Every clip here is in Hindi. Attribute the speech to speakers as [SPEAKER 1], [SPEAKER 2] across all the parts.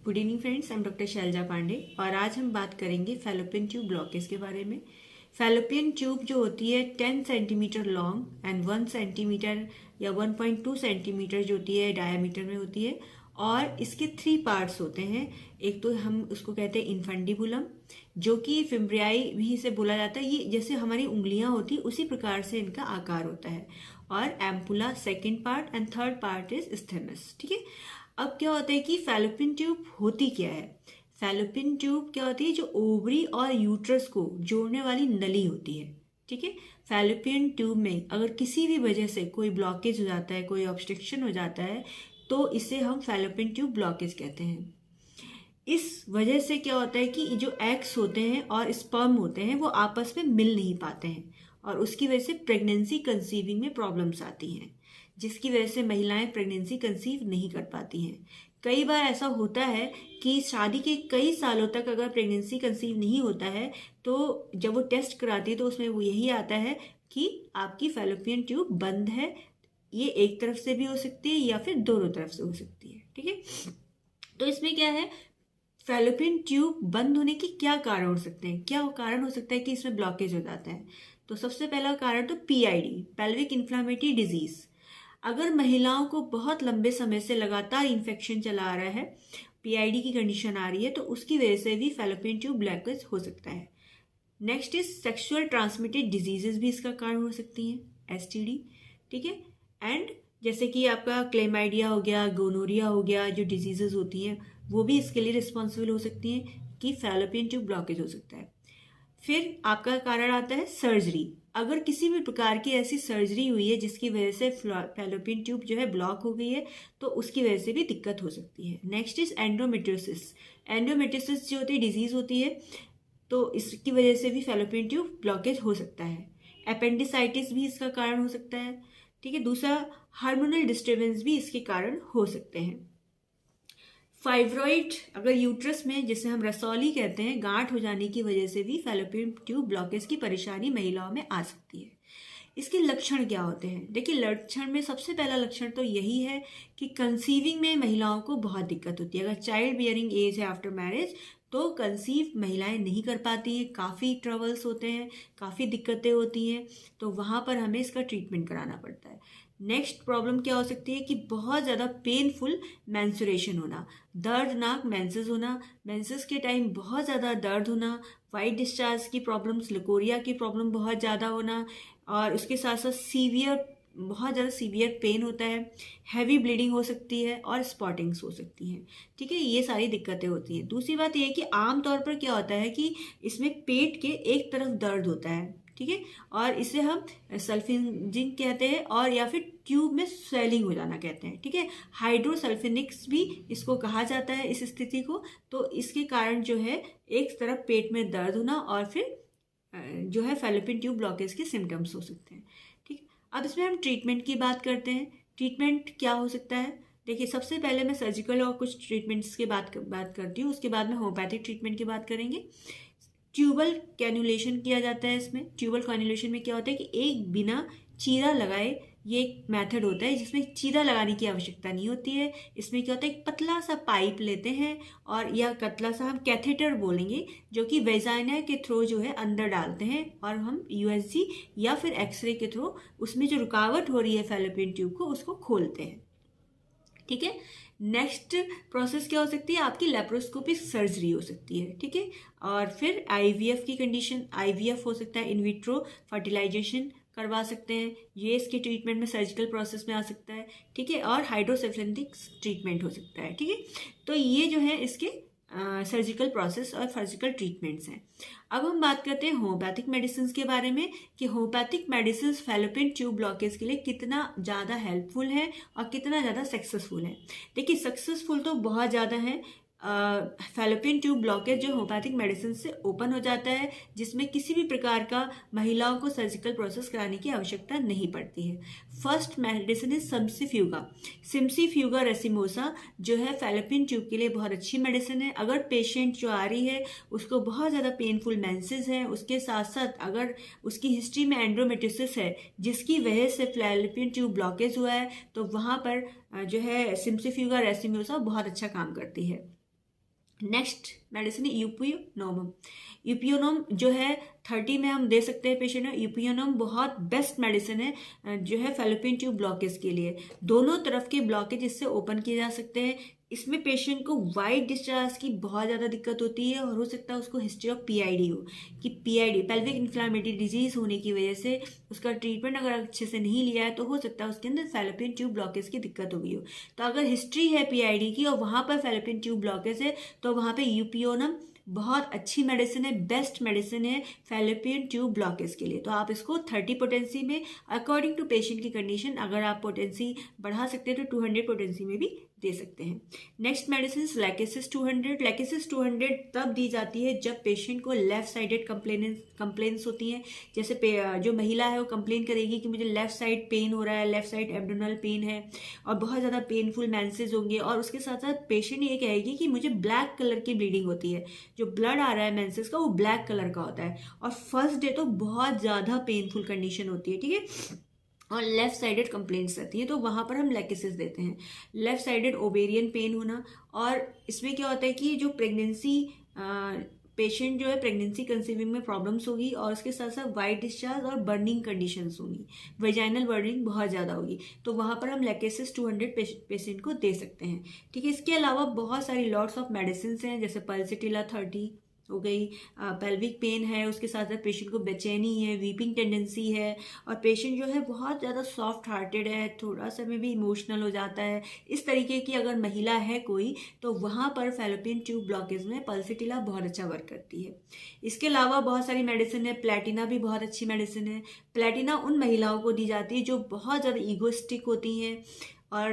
[SPEAKER 1] Good evening friends, I am doctor Shailaja Pandey और आज हम बात करेंगे फैलोपियन ट्यूब ब्लॉकेज के बारे में। फैलोपियन ट्यूब जो होती है 10 सेंटीमीटर लॉन्ग एंड 1 सेंटीमीटर या 1.2 सेंटीमीटर जो होती है डायमीटर में होती है और इसके 3 पार्ट्स होते हैं। एक तो हम उसको कहते हैं इन्फंडिबुलम, जो कि फिम्ब्रियाई भी इसे बोला जाता है। ये जैसे हमारी उंगलियां होती उसी प्रकार से इनका आकार होता है। और ampulla second part and third part is isthmus. ठीक है, अब क्या होता है कि फैलोपियन ट्यूब होती क्या है। फैलोपियन ट्यूब क्या होती है, जो ओवरी और यूट्रस को जोड़ने वाली नली होती है। ठीक है, फैलोपियन ट्यूब में अगर किसी भी वजह से कोई ब्लॉकेज हो जाता है, कोई ऑब्स्ट्रक्शन हो जाता है, तो इसे हम फैलोपियन ट्यूब ब्लॉकेज कहते हैं। इस वजह से क्या होता है कि जो एग्स होते हैं और स्पर्म होते हैं वो आपस में मिल नहीं पाते हैं और उसकी वजह से प्रेगनेंसी कंसीविंग में प्रॉब्लम्स आती हैं, जिसकी वजह से महिलाएं प्रेगनेंसी कंसीव नहीं कर पाती हैं। कई बार ऐसा होता है कि शादी के कई सालों तक अगर प्रेगनेंसी कंसीव नहीं होता है तो जब वो टेस्ट कराती है तो उसमें वो यही आता है कि आपकी फैलोपियन ट्यूब बंद है। ये एक तरफ से भी हो सकती है या फिर दोनों तरफ से हो सकती है। ठीक है, तो इसमें क्या है, फैलोपियन ट्यूब बंद होने के क्या कारण हो सकते हैं, क्या कारण हो सकता है कि इसमें ब्लॉकेज हो जाता है। तो सबसे पहला कारण तो पीआईडी, पेल्विक इन्फ्लेमेटरी डिजीज। अगर महिलाओं को बहुत लंबे समय से लगातार इन्फेक्शन चला आ रहा है, पीआईडी की कंडीशन आ रही है, तो उसकी वजह से भी फैलोपियन ट्यूब ब्लॉकेज हो सकता है। Next is sexual transmitted diseases भी इसका कारण हो सकती हैं, एसटीडी। ठीक है, एंड जैसे कि आपका क्लेमाइडिया हो गया, गोनोरिया हो गया, जो डिजीजेस होती हैं वो भी इसके लिए रिस्पॉन्सिबल हो सकती हैं कि फैलोपियन ट्यूब ब्लॉकेज हो सकता है। फिर आपका कारण आता है सर्जरी। अगर किसी भी प्रकार की ऐसी सर्जरी हुई है जिसकी वजह से फैलोपियन ट्यूब जो है ब्लॉक हो गई है, तो उसकी वजह से भी दिक्कत हो सकती है। Next is endometriosis. एंडोमेट्रियोसिस जो होती है डिजीज होती है, तो इसकी वजह से भी फैलोपियन ट्यूब ब्लॉकेज हो सकता है। एपेंडिसाइटिस भी इसका कारण हो सकता है। ठीक है, दूसरा हार्मोनल डिस्टर्बेंस भी इसके कारण हो सकते हैं। फाइब्रॉइड, अगर यूट्रस में जिसे हम रसौली कहते हैं, गांठ हो जाने की वजह से भी फैलोपियन ट्यूब ब्लॉकेज की परेशानी महिलाओं में आ सकती है। इसके लक्षण क्या होते हैं? देखिए, लक्षण में सबसे पहला लक्षण तो यही है कि कंसीविंग में महिलाओं को बहुत दिक्कत होती है। अगर चाइल्ड बियरिंग एज है आफ्टर मैरिज, तो कंसीव महिलाएं नहीं कर पाती हैं, काफ़ी ट्रबल्स होते हैं, काफ़ी दिक्कतें होती हैं, तो वहाँ पर हमें इसका ट्रीटमेंट कराना पड़ता है। नेक्स्ट प्रॉब्लम क्या हो सकती है कि बहुत ज़्यादा पेनफुल मेंस्ट्रुएशन होना, दर्दनाक मेंसेस होना, मेंसेस के टाइम बहुत ज़्यादा दर्द होना, वाइट डिस्चार्ज की प्रॉब्लम्स, लिकोरिया की प्रॉब्लम बहुत ज़्यादा होना, और उसके साथ साथ बहुत ज़्यादा सीवियर पेन होता है, हैवी ब्लीडिंग हो सकती है और स्पॉटिंग्स हो सकती हैं। ठीक है, ये सारी दिक्कतें होती हैं। दूसरी बात ये है कि आमतौर पर क्या होता है कि इसमें पेट के एक तरफ दर्द होता है। ठीक है, और इसे हम सल्फिजिंग कहते हैं और या फिर ट्यूब में स्वेलिंग हो जाना कहते हैं। ठीक है, हाइड्रोसल्फिनिक्स भी इसको कहा जाता है इस स्थिति को। तो इसके कारण जो है एक तरफ पेट में दर्द होना और फिर जो है फैलोपियन ट्यूब ब्लॉकेज के सिम्टम्स हो सकते हैं। ठीक है, अब इसमें हम ट्रीटमेंट की बात करते हैं। ट्रीटमेंट क्या हो सकता है? देखिए, सबसे पहले मैं सर्जिकल और कुछ ट्रीटमेंट्स की बात करती हूँ, उसके बाद में होम्योपैथिक ट्रीटमेंट की बात करेंगे। ट्यूबल कैन्युलेशन किया जाता है। इसमें ट्यूबल कैन्युलेशन में क्या होता है कि एक बिना चीरा लगाए, ये एक मेथड होता है जिसमें चीरा लगाने की आवश्यकता नहीं होती है। इसमें क्या होता है, एक पतला सा पाइप लेते हैं और या पतला सा हम कैथेटर बोलेंगे, जो कि वेजाइना के थ्रू जो है अंदर डालते हैं और हम यूएसजी या फिर एक्सरे के थ्रू उसमें जो रुकावट हो रही है फैलोपियन ट्यूब को, उसको खोलते हैं। ठीक है, नेक्स्ट प्रोसेस क्या हो सकती है, आपकी लेप्रोस्कोपिक सर्जरी हो सकती है। ठीक है, और फिर आईवीएफ की कंडीशन, आईवीएफ हो सकता है, इन विट्रो फर्टिलाइजेशन करवा सकते हैं, ये इसके ट्रीटमेंट में सर्जिकल प्रोसेस में आ सकता है। ठीक है, और हाइड्रोसेफ्लेनिक ट्रीटमेंट हो सकता है। ठीक है, तो ये जो है इसके सर्जिकल प्रोसेस और सर्जिकल ट्रीटमेंट्स हैं। अब हम बात करते हैं होम्योपैथिक मेडिसिन के बारे में कि homeopathic medicine fallopian tube blockage के लिए कितना ज़्यादा हेल्पफुल है और कितना ज़्यादा सक्सेसफुल है। देखिए, सक्सेसफुल तो बहुत ज़्यादा है। फैलोपियन ट्यूब ब्लॉकेज जो होम्योपैथिक मेडिसिन से ओपन हो जाता है, जिसमें किसी भी प्रकार का महिलाओं को सर्जिकल प्रोसेस कराने की आवश्यकता नहीं पड़ती है। First medicine is cimicifuga. Cimicifuga racemosa जो है फैलोपियन ट्यूब के लिए बहुत अच्छी मेडिसिन है। अगर पेशेंट जो आ रही है उसको बहुत ज़्यादा पेनफुल मेंसेस है, उसके साथ साथ अगर उसकी हिस्ट्री में एंडोमेट्रियोसिस है जिसकी वजह से फैलोपियन ट्यूब ब्लॉकेज हुआ है, तो वहाँ पर जो है सिम्सिफ्यूगा रेसिमोसा बहुत अच्छा काम करती है। नेक्स्ट मेडिसिन है यूपियोनोम। यूपियोनोम जो है 30 में हम दे सकते हैं पेशेंट में। यूपियोनोम बहुत बेस्ट मेडिसिन है जो है फैलोपियन ट्यूब ब्लॉकेज के लिए। दोनों तरफ के ब्लॉकेज इससे ओपन किए जा सकते हैं। इसमें पेशेंट को वाइट डिस्चार्ज की बहुत ज़्यादा दिक्कत होती है और हो सकता है उसको हिस्ट्री ऑफ पीआईडी हो, कि पीआईडी पेल्विक इन्फ्लामेटरी डिजीज होने की वजह से उसका ट्रीटमेंट अगर अच्छे से नहीं लिया है तो हो सकता है उसके अंदर फैलोपियन ट्यूब ब्लॉकेज की दिक्कत हो गई हो। तो अगर हिस्ट्री है पीआईडी की और वहाँ पर फैलोपियन ट्यूब ब्लॉकेज है तो वहाँ पे यूपियोनम बहुत अच्छी मेडिसिन है, बेस्ट मेडिसिन है फैलोपियन ट्यूब ब्लॉकेज के लिए। तो आप इसको 30 पोटेंसी में अकॉर्डिंग टू पेशेंट की कंडीशन, अगर आप पोटेंसी बढ़ा सकते हैं तो 200 पोटेंसी में भी दे सकते हैं। Next medicine lachesis 200। लैकेसिस 200 तब दी जाती है जब पेशेंट को लेफ्ट साइडेड कंप्लेंट्स होती हैं। जैसे जो महिला है वो कंप्लेन करेगी कि मुझे लेफ्ट साइड पेन हो रहा है, लेफ्ट साइड एब्डोमिनल पेन है और बहुत ज़्यादा पेनफुल मेंसेस होंगे, और उसके साथ साथ पेशेंट ये कहेगी कि मुझे ब्लैक कलर की ब्लीडिंग होती है, जो ब्लड आ रहा है मेंसेस का वो ब्लैक कलर का होता है, और फर्स्ट डे तो बहुत ज़्यादा पेनफुल कंडीशन होती है, ठीक है, और लेफ्ट साइडेड कंप्लेंट्स रहती है, तो वहाँ पर हम लैकेसिस देते हैं। लेफ्ट साइडेड ओवेरियन पेन होना, और इसमें क्या होता है कि जो प्रेगनेंसी पेशेंट जो है प्रेगनेंसी कंसीविंग में प्रॉब्लम्स होगी, और उसके साथ साथ वाइट डिस्चार्ज और बर्निंग कंडीशंस होंगी, वेजाइनल बर्निंग बहुत ज़्यादा होगी, तो वहाँ पर हम लैकेसिस 200 पेशेंट को दे सकते हैं, ठीक है। इसके अलावा बहुत सारी लॉट्स ऑफ मेडिसिन हैं, जैसे पल्सिटिला 30 हो गई, पेल्विक पेन है, उसके साथ साथ पेशेंट को बेचैनी है, वीपिंग टेंडेंसी है, और पेशेंट जो है बहुत ज़्यादा सॉफ्ट हार्टेड है, थोड़ा सा में भी इमोशनल हो जाता है, इस तरीके की अगर महिला है कोई, तो वहाँ पर फैलोपियन ट्यूब ब्लॉकेज में पल्सिटिला बहुत अच्छा वर्क करती है। इसके अलावा बहुत सारी मेडिसिन है। प्लेटिना भी बहुत अच्छी मेडिसिन है। प्लेटिना उन महिलाओं को दी जाती है जो बहुत ज़्यादा ईगोइस्टिक होती हैं और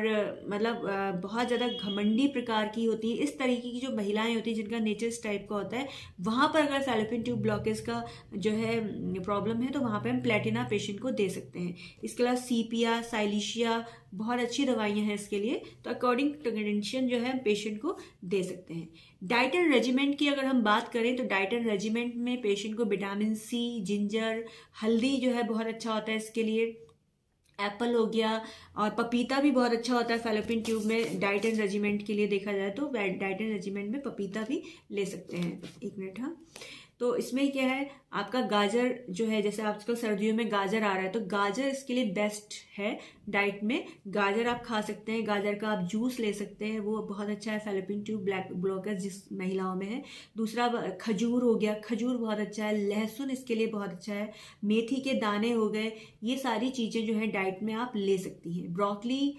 [SPEAKER 1] मतलब बहुत ज़्यादा घमंडी प्रकार की होती है, इस तरीके की जो महिलाएं होती हैं जिनका नेचर इस टाइप का होता है, वहाँ पर अगर फैलोपियन ट्यूब ब्लॉकेज का जो है प्रॉब्लम है तो वहाँ पे हम प्लेटिना पेशेंट को दे सकते हैं। इसके अलावा सीपिया, साइलिशिया बहुत अच्छी दवाइयाँ हैं इसके लिए, तो अकॉर्डिंग टू कंडीशन जो है हम पेशेंट को दे सकते हैं। डाइट एंड रेजिमेंट की अगर हम बात करें तो डाइट एंड रेजिमेंट में पेशेंट को विटामिन सी, जिंजर, हल्दी जो है बहुत अच्छा होता है इसके लिए, एप्पल हो गया, और पपीता भी बहुत अच्छा होता है फैलोपियन ट्यूब में डाइट एंड रेजिमेंट के लिए देखा जाए तो डाइट एंड रेजिमेंट में पपीता भी ले सकते हैं। एक मिनट, हाँ, तो इसमें क्या है आपका गाजर जो है, जैसे आजकल सर्दियों में गाजर आ रहा है तो गाजर इसके लिए बेस्ट है डाइट में। गाजर आप खा सकते हैं, गाजर का आप जूस ले सकते हैं, वो बहुत अच्छा है फैलोपियन ट्यूब ब्लॉकेज जिस महिलाओं में है। दूसरा खजूर हो गया, खजूर बहुत अच्छा है। लहसुन इसके लिए बहुत अच्छा है। मेथी के दाने हो गए, ये सारी चीज़ें जो है डाइट में आप ले सकती हैं। ब्रोकली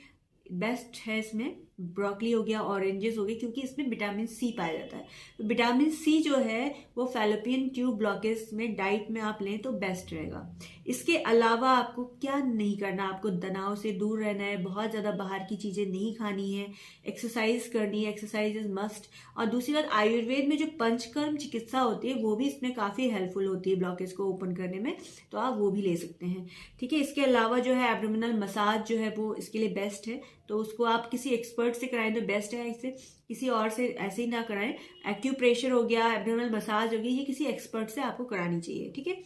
[SPEAKER 1] बेस्ट है इसमें, ब्रोकली हो गया, ऑरेंजेस हो गए, क्योंकि इसमें विटामिन सी पाया जाता है। तो विटामिन सी जो है वो फैलोपियन ट्यूब ब्लॉकेज में डाइट में आप लें तो बेस्ट रहेगा। इसके अलावा आपको क्या नहीं करना, आपको तनाव से दूर रहना है, बहुत ज़्यादा बाहर की चीज़ें नहीं खानी है, एक्सरसाइज करनी है, एक्सरसाइज इज मस्ट। और दूसरी बात, आयुर्वेद में जो पंचकर्म चिकित्सा होती है वो भी इसमें काफ़ी हेल्पफुल होती है ब्लॉकेज को ओपन करने में, तो आप वो भी ले सकते हैं, ठीक है। इसके अलावा जो है एब्डोमिनल मसाज जो है वो इसके लिए बेस्ट है, तो उसको आप किसी एक्सपर्ट से कराएं तो बेस्ट है, इसे किसी और से ऐसे ही ना कराएं। एक्यूप्रेशर हो गया, एब्डोमिनल मसाज हो गई, ये किसी एक्सपर्ट से आपको करानी चाहिए, ठीक है।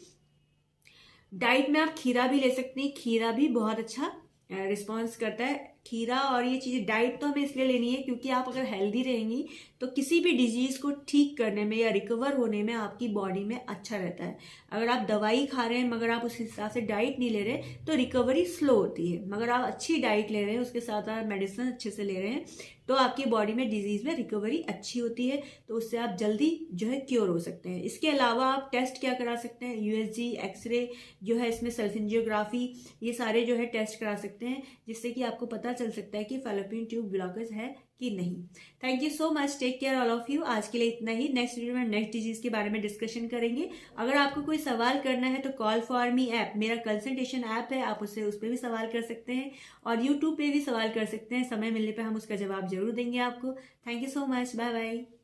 [SPEAKER 1] डाइट में आप खीरा भी ले सकते हैं, खीरा भी बहुत अच्छा रिस्पॉन्स करता है खीरा। और ये चीज़ें डाइट तो हमें इसलिए लेनी है क्योंकि आप अगर हेल्दी रहेंगी तो किसी भी डिजीज को ठीक करने में या रिकवर होने में आपकी बॉडी में अच्छा रहता है। अगर आप दवाई खा रहे हैं मगर आप उस हिसाब से डाइट नहीं ले रहे तो रिकवरी स्लो होती है, मगर आप अच्छी डाइट ले रहे हैं, उसके साथ आप मेडिसिन अच्छे से ले रहे हैं तो आपकी बॉडी में डिजीज में रिकवरी अच्छी होती है, तो उससे आप जल्दी जो है क्योर हो सकते हैं। इसके अलावा आप टेस्ट क्या करा सकते हैं, यूएसजी, एक्सरे जो है, इसमें सल्फिंजियोग्राफी, ये सारे जो है टेस्ट करा सकते हैं, जिससे कि आपको पता चल सकता है कि फैलोपियन ट्यूब ब्लॉकेज है कि नहीं। Thank you so much, take care all of you. आज के लिए इतना ही, नेक्स्ट वीडियो में नेक्स्ट डिजीज के बारे में डिस्कशन करेंगे। अगर आपको कोई सवाल करना है तो कॉल फॉर मी ऐप, मेरा कंसल्टेशन ऐप है, आप उससे उस पर भी सवाल कर सकते हैं और यूट्यूब पे भी सवाल कर सकते हैं। समय मिलने पर हम उसका जवाब जरूर देंगे आपको। Thank you so much, bye bye.